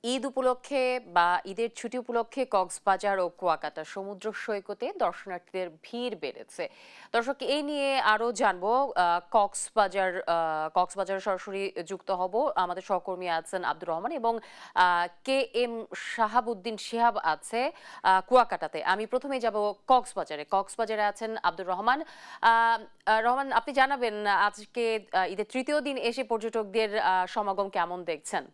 ঈদ উপলক্ষে বা ঈদের ছুটি উপলক্ষে কক্সবাজার ও কুয়াকাটা সমুদ্র সৈকতে দর্শনার্থীদের ভিড় বেড়েছে। দর্শক, এই নিয়ে আরো জানবো। কক্সবাজার সরাসরি যুক্ত হব। আমাদের সহকর্মী আছেন আব্দুর রহমান এবং কে এম শাহাবুদ্দিন শিহাব আছে কুয়াকাটাতে। আমি প্রথমেই যাব কক্সবাজারে আছেন আব্দুর রহমান। রহমান, আপনি জানাবেন আজকে ঈদের তৃতীয় দিন এসে পর্যটকদের সমাগম কেমন দেখছেন?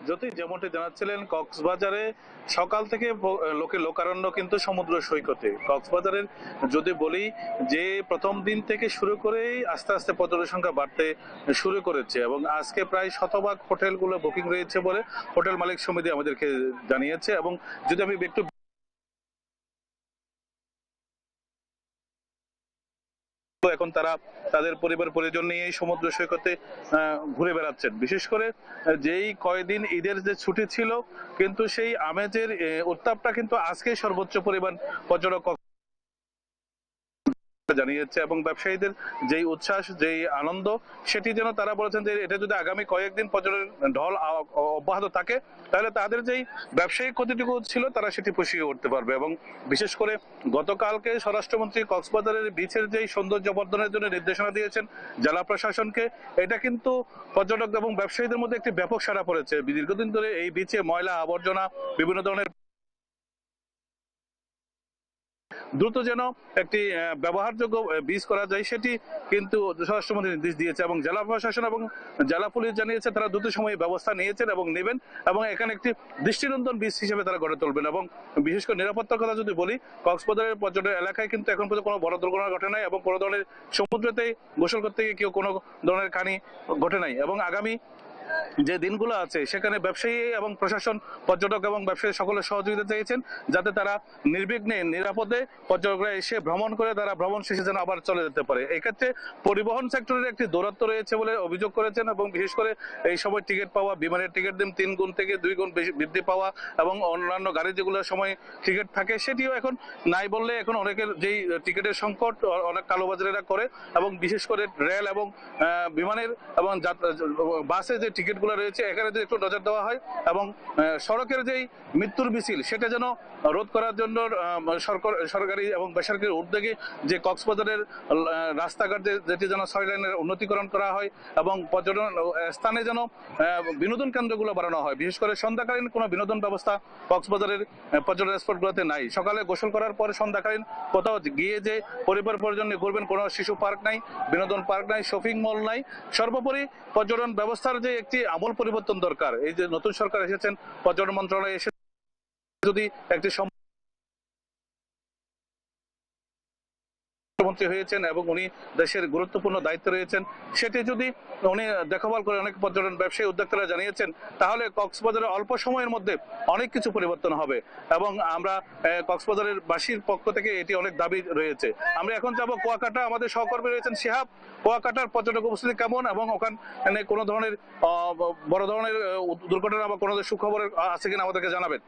জ্যোতি, যেমনটি জানাচ্ছিলেন, কক্সবাজারে সকাল থেকে লোকের লোকারণ্য কিন্তু সমুদ্র সৈকতে। কক্সবাজারের যদি বলি যে প্রথম দিন থেকে শুরু করেই আস্তে আস্তে পর্যটকের সংখ্যা বাড়তে শুরু করেছে এবং আজকে প্রায় শতভাগ হোটেলগুলো বুকিং রয়েছে বলে হোটেল মালিক সমিতি আমাদেরকে জানিয়েছে। এবং যদি আমি একটু এখন তারা তাদের পরিবার পরিজন নিয়ে সমুদ্র সৈকতে ঘুরে বেড়াচ্ছেন। বিশেষ করে যেই কয়দিন ঈদের যে ছুটি ছিল, কিন্তু সেই আমেজের উত্তাপটা কিন্তু আজকে সর্বোচ্চ পরিমাণ পর্যটক জানিয়েছে এবং ব্যবসায়ীদের যেই উচ্ছ্বাস, যেই আনন্দ, সেটি যেন তারা বলেছেন যে এটা যদি আগামী কয়েকদিন পর্যটন ঢল অব্যাহত থাকে তাহলে তাদের যেই ব্যবসায়িক ক্ষতিটুকু ছিল তারা সেটি পুষিয়ে উঠতে পারবে। এবং বিশেষ করে গতকালকে স্বরাষ্ট্রমন্ত্রী কক্সবাজারের বিচের যেই সৌন্দর্য বর্ধনের জন্য নির্দেশনা দিয়েছেন জেলা প্রশাসনকে, এটা কিন্তু পর্যটক এবং ব্যবসায়ীদের মধ্যে একটি ব্যাপক সাড়া পড়েছে। দীর্ঘদিন ধরে এই বিচে ময়লা আবর্জনা, বিভিন্ন ধরনের দ্রুত যেন একটি ব্যবহারযোগ্য বীজ করা যায় সেটি কিন্তু স্বরাষ্ট্রমন্ত্রী নির্দেশ দিয়েছে এবং জেলা প্রশাসন এবং জেলা পুলিশ জানিয়েছে তারা দ্রুত সময়ে ব্যবস্থা নিয়েছেন এবং নেবেন এবং এখানে একটি দৃষ্টিনন্দন বীজ হিসেবে তারা গড়ে তুলবেন। এবং বিশেষ করে নিরাপত্তার কথা যদি বলি, কক্সবাজারের পর্যটন এলাকায় কিন্তু এখন পর্যন্ত কোনো বড় দুর্ঘটনা ঘটে নাই এবং কোনো ধরনের সমুদ্রতেই গোসল করতে গিয়ে কেউ কোনো ধরনের কাহিনী ঘটে নাই। এবং আগামী যে দিনগুলো আছে সেখানে ব্যবসায়ী এবং প্রশাসন পর্যটক এবং ব্যবসায়ী সকলের সহযোগিতা চেয়েছেন যাতে তারা নির্বিঘ্নে নিরাপদে পর্যটকরা এসে ভ্রমণ করে তারা ভ্রমণ শেষে যেন আবার চলে যেতে পারে। এক্ষেত্রে পরিবহন সেক্টরের একটি দৌরাত্ম রয়েছে বলে অভিযোগ করেছেন এবং বিশেষ করে এই সময় টিকিট পাওয়া, বিমানের টিকিট দিন 3 গুণ থেকে 2 গুণ বেশি বৃদ্ধি পাওয়া এবং অন্যান্য গাড়ি যেগুলোর সময় টিকিট থাকে সেটিও এখন নাই বললে এখন অনেকের যেই টিকিটের সংকট অনেক কালোবাজারেরা করে। এবং বিশেষ করে রেল এবং বিমানের এবং বাসে যে টিকিটগুলো রয়েছে এখানে যদি একটু নজর দেওয়া হয় এবং সড়কের যেই মৃত্যুর মিছিল সেটা যেন রোধ করার জন্য সরকারি এবং বেসরকারি উদ্যোগে যে কক্সবাজারের রাস্তাঘাট যেটি যেন 6 লেনের উন্নতিকরণ করা হয় এবং পর্যটন স্থানে যেন বিনোদন কেন্দ্রগুলো বাড়ানো হয়। বিশেষ করে সন্ধ্যাকালীন কোনো বিনোদন ব্যবস্থা কক্সবাজারের পর্যটন স্পটগুলোতে নাই। সকালে গোসল করার পরে সন্ধ্যাকালীন কোথাও গিয়ে যে পরিবার পরিজন নিয়ে ঘুরবেন, কোনো শিশু পার্ক নাই, বিনোদন পার্ক নাই, শপিং মল নাই। সর্বোপরি পর্যটন ব্যবস্থার যে একটি আমূল পরিবর্তন দরকার। এই যে নতুন সরকার এসেছেন, পর্যটন মন্ত্রণালয়ে এসে যদি একটি মন্ত্রী হয়েছেন এবং উনি দেশের গুরুত্বপূর্ণ দায়িত্বে রয়েছেন, সেটি যদি উনি দেখভাল করে, অনেক পর্যটন ব্যবসায়ী উদ্যোক্তারা জানিয়েছেন, তাহলে কক্সবাজারের অল্প সময়ের মধ্যে অনেক কিছু পরিবর্তন হবে। এবং আমরা কক্সবাজারের বাসীর পক্ষ থেকে এটি অনেক দাবি রয়েছে। আমরা এখন যাব কুয়াকাটা, আমাদের সহকর্মী রয়েছেন শিহাব। কুয়াকাটার পর্যটক উপস্থিতি কেমন এবং ওখানে কোনো ধরনের বড় ধরনের দুর্ঘটনা বা কোনো সুখবর আছে কিনা আমাদেরকে জানাবেন।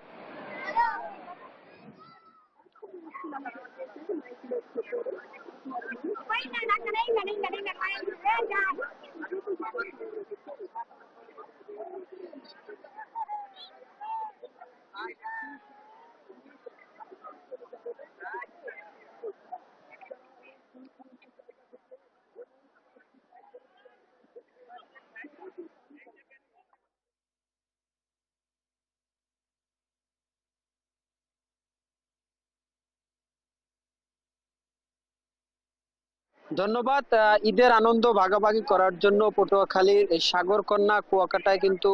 ধন্যবাদ। ঈদের আনন্দ ভাগাভাগি করার জন্য পটুয়াখালীর এই সাগরকন্যা কুয়াকাটায় কিন্তু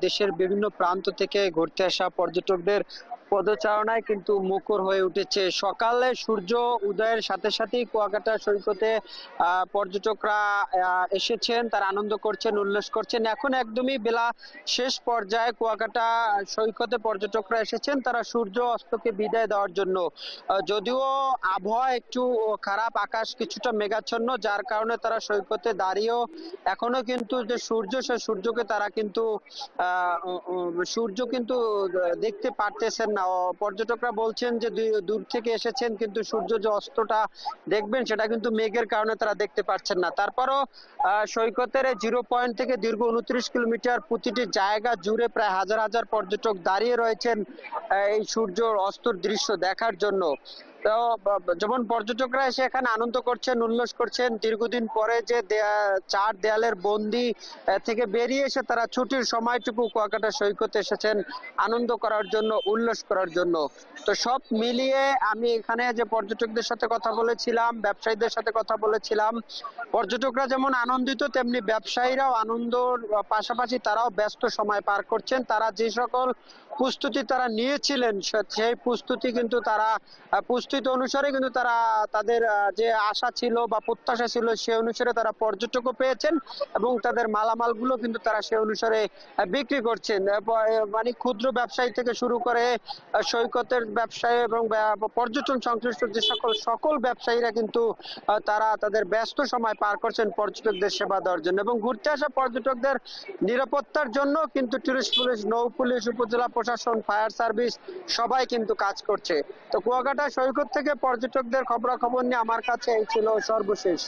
দেশের বিভিন্ন প্রান্ত থেকে ঘুরতে আসা পর্যটকদের পদচারণায় কিন্তু মুখর হয়ে উঠেছে। সকালে সূর্য উদয়ের সাথে সাথেই কুয়াকাটা সৈকতে পর্যটকরা এসেছেন, তারা আনন্দ করছেন, উল্লাস করছেন। এখন একদমই বেলা শেষ পর্যায়ে কুয়াকাটা সৈকতে পর্যটকরা এসেছেন তারা সূর্য অস্তকে বিদায় দেওয়ার জন্য। যদিও আবহাওয়া একটু খারাপ, আকাশ কিছুটা মেঘাচ্ছন্ন, যার কারণে তারা সৈকতে দাঁড়িয়েও এখনো কিন্তু যে সূর্য, সে সূর্যকে তারা কিন্তু সূর্য কিন্তু দেখতে পারতেছেন না। না। পর্যটকরা বলছেন যে দূর থেকে এসেছেন, কিন্তু সূর্য যে অস্তটা দেখবেন সেটা কিন্তু মেঘের কারণে তারা দেখতে পাচ্ছেন না। তারপরও সৈকতের এই 0 পয়েন্ট থেকে দীর্ঘ 29 কিলোমিটার প্রতিটি জায়গা জুড়ে প্রায় হাজার হাজার পর্যটক দাঁড়িয়ে রয়েছেন এই সূর্য অস্তর দৃশ্য দেখার জন্য। তো যেমন পর্যটকরা এসে এখানে আনন্দ করছেন, উল্লাস করছেন, দীর্ঘদিন পরে যে চার দেয়ালের বন্দি থেকে বেরিয়ে এসে তারা ছুটির সময়টুকু কুয়াকাটা সৈকতে এসেছেন আনন্দ করার জন্য, উল্লাস করার জন্য। তো সব মিলিয়ে আমি এখানে যে পর্যটকদের সাথে কথা বলেছিলাম, ব্যবসায়ীদের সাথে কথা বলেছিলাম, পর্যটকরা যেমন আনন্দিত তেমনি ব্যবসায়ীরাও আনন্দর পাশাপাশি তারাও ব্যস্ত সময় পার করছেন। তারা যে সকল প্রস্তুতি তারা নিয়েছিলেন সেই প্রস্তুতি কিন্তু তারা প্রস্তুতি অনুসারে কিন্তু তারা তাদের যে আশা ছিল বা প্রত্যাশা ছিল সে অনুসারে তারা পর্যটকও পেয়েছেন এবং তাদের মালামালগুলো কিন্তু তারা সে অনুসারে বিক্রি করছেন। মানে ক্ষুদ্র ব্যবসায়ী থেকে শুরু করে সৈকতের ব্যবসায়ী এবং পর্যটন সংশ্লিষ্ট যে সকল ব্যবসায়ীরা কিন্তু তারা তাদের ব্যস্ত সময় পার করছেন পর্যটকদের সেবা দেওয়ার জন্য এবং ঘুরতে আসা পর্যটকদের নিরাপত্তার জন্য কিন্তু টুরিস্ট পুলিশ, নৌ পুলিশ, উপজেলা প্রশাসন, ফায়ার সার্ভিস সবাই কিন্তু কাজ করছে। তো কুয়াকাটা সৈকত থেকে পর্যটকদের খবরাখবর নিয়ে আমার কাছে এই ছিল সর্বশেষ।